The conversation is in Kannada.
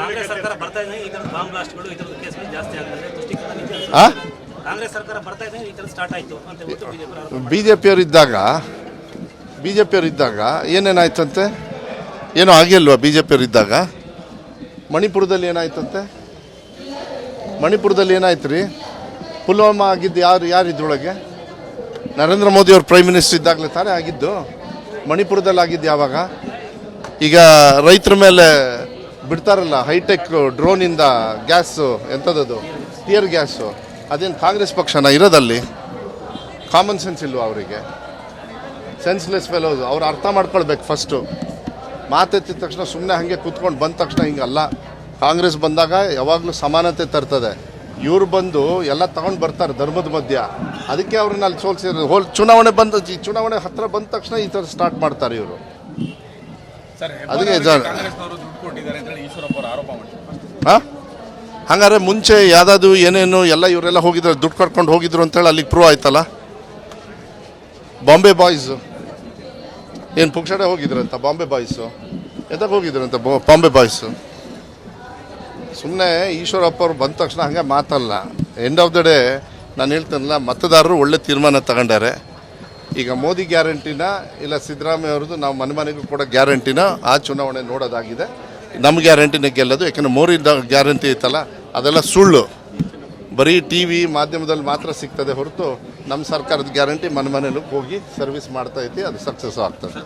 ಕಾಂಗ್ರೆಸ್ ಸರ್ಕಾರ ಬರ್ತಾ ಇದೆ ಈ ಥರದ ಬಾಂಬ್ ಬ್ಲಾಸ್ಟ್ಗಳು ಈ ಥರದ ಕೇಸ್ಗಳು ಜಾಸ್ತಿ ಆಗ್ತದೆ ತುಷ್ಟೀಕರಣ ಕಾಂಗ್ರೆಸ್ ಸರ್ಕಾರ ಬರ್ತಾ ಇದೆ ಈ ಥರ ಸ್ಟಾರ್ಟ್ ಆಯಿತು ಅಂತ ಹೇಳ್ಬಿಟ್ಟು ಬಿ ಜೆ ಪಿಯವರು ಇದ್ದಾಗ ಏನೇನಾಯ್ತಂತೆ? ಏನೋ ಆಗಿಲ್ವಾ ಬಿ ಜೆ ಪಿಯವರು ಇದ್ದಾಗ? ಮಣಿಪುರದಲ್ಲಿ ಏನಾಯ್ತಂತೆ? ಮಣಿಪುರದಲ್ಲಿ ಏನಾಯ್ತು ರೀ? ಪುಲ್ವಾಮಾ ಆಗಿದ್ದು ಯಾರು ಇದ್ರೊಳಗೆ? ನರೇಂದ್ರ ಮೋದಿ ಅವ್ರು ಪ್ರೈಮ್ ಮಿನಿಸ್ಟರ್ ಇದ್ದಾಗಲೇ ತಾನೇ ಆಗಿದ್ದು. ಮಣಿಪುರದಲ್ಲಿ ಆಗಿದ್ದು ಯಾವಾಗ? ಈಗ ರೈತರ ಮೇಲೆ ಬಿಡ್ತಾರಲ್ಲ ಹೈಟೆಕ್ ಡ್ರೋನಿಂದ ಗ್ಯಾಸು, ಎಂಥದ್ದು ಟಿಯರ್ ಗ್ಯಾಸು, ಅದೇನು ಕಾಂಗ್ರೆಸ್ ಪಕ್ಷನ ಇರೋದಲ್ಲಿ? ಕಾಮನ್ ಸೆನ್ಸ್ ಇಲ್ವಾ ಅವರಿಗೆ? Senseless fellows. ಅವ್ರು ಅರ್ಥ ಮಾಡ್ಕೊಳ್ಬೇಕು ಫಸ್ಟು. ಮಾತೆತ್ತಿದ ತಕ್ಷಣ ಸುಮ್ಮನೆ ಹಾಗೆ ಕೂತ್ಕೊಂಡು ಬಂದ ತಕ್ಷಣ ಹಿಂಗಲ್ಲ. ಕಾಂಗ್ರೆಸ್ ಬಂದಾಗ ಯಾವಾಗಲೂ ಸಮಾನತೆ ತರ್ತದೆ. ಇವ್ರು ಬಂದು ಎಲ್ಲ ತಗೊಂಡು ಬರ್ತಾರೆ ಧರ್ಮದ ಮಧ್ಯ. ಅದಕ್ಕೆ ಅವ್ರನ್ನ ಅಲ್ಲಿ ಸೋಲ್ಸಿರೋ ಚುನಾವಣೆ ಹತ್ರ ಬಂದ ತಕ್ಷಣ ಈ ಥರ ಸ್ಟಾರ್ಟ್ ಮಾಡ್ತಾರೆ ಇವರು. ಅದಕ್ಕೆ ಹಾಂ, ಹಂಗಾರೆ ಮುಂಚೆ ಯಾವುದಾದ್ರು ಏನೇನು ಎಲ್ಲ ಇವರೆಲ್ಲ ಹೋಗಿದ್ರು, ದುಡ್ಡು ಕಟ್ಕೊಂಡು ಹೋಗಿದ್ರು ಅಂತೇಳಿ ಅಲ್ಲಿಗೆ ಪ್ರೂವ್ ಆಯ್ತಲ್ಲ. ಬಾಂಬೆ ಬಾಯ್ಸು ಏನು ಪುಕ್ಷಡೆ ಹೋಗಿದ್ರಂತ? ಬಾಂಬೆ ಬಾಯ್ಸು ಎದಕ್ಕೆ ಹೋಗಿದ್ರಂತ? ಬಾಂಬೆ ಬಾಯ್ಸು. ಸುಮ್ಮನೆ ಈಶ್ವರಪ್ಪ ಅವ್ರು ಬಂದ ತಕ್ಷಣ ಹಂಗೆ ಮಾತಲ್ಲ. ಎಂಡ್ ಆಫ್ ದ ಡೇ ನಾನು ಹೇಳ್ತೇನಲ್ಲ, ಮತದಾರರು ಒಳ್ಳೆ ತೀರ್ಮಾನ ತಗೊಂಡಾರೆ. ಈಗ ಮೋದಿ ಗ್ಯಾರಂಟಿನ ಇಲ್ಲ ಸಿದ್ದರಾಮಯ್ಯ ಅವ್ರದ್ದು ನಾವು ಮನೆಗೂ ಕೂಡ ಗ್ಯಾರಂಟಿನ ಆ ಚುನಾವಣೆ ನೋಡೋದಾಗಿದೆ. ನಮ್ಮ ಗ್ಯಾರಂಟಿನ ಗೆಲ್ಲೋದು. ಯಾಕೆಂದರೆ ಮೋದಿ ಗ್ಯಾರಂಟಿ ಐತಲ್ಲ ಅದೆಲ್ಲ ಸುಳ್ಳು. ಬರೀ ಟಿ ವಿ ಮಾಧ್ಯಮದಲ್ಲಿ ಮಾತ್ರ ಸಿಗ್ತದೆ ಹೊರತು ನಮ್ಮ ಸರ್ಕಾರದ ಗ್ಯಾರಂಟಿ ಮನೆಗೂ ಹೋಗಿ ಸರ್ವಿಸ್ ಮಾಡ್ತಾ ಐತಿ, ಅದು ಸಕ್ಸಸ್ ಆಗ್ತದೆ.